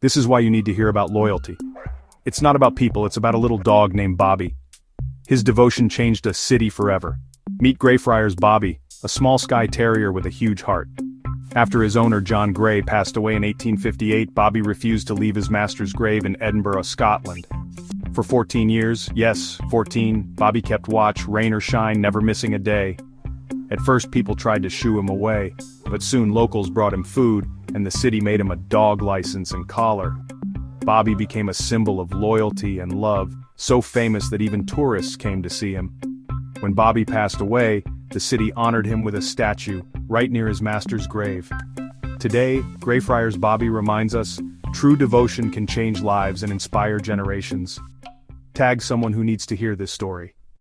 This is why you need to hear about loyalty. It's not about people, it's about a little dog named Bobby. His devotion changed a city forever. Meet Greyfriars Bobby, a small Skye Terrier with a huge heart. After his owner John Gray passed away in 1858, Bobby refused to leave his master's grave in Edinburgh, Scotland. For 14 years, yes, 14, Bobby kept watch, rain or shine, never missing a day. At first people tried to shoo him away, but soon locals brought him food, and the city made him a dog license and collar. Bobby became a symbol of loyalty and love, so famous that even tourists came to see him. When Bobby passed away, the city honored him with a statue, right near his master's grave. Today, Greyfriars Bobby reminds us, true devotion can change lives and inspire generations. Tag someone who needs to hear this story.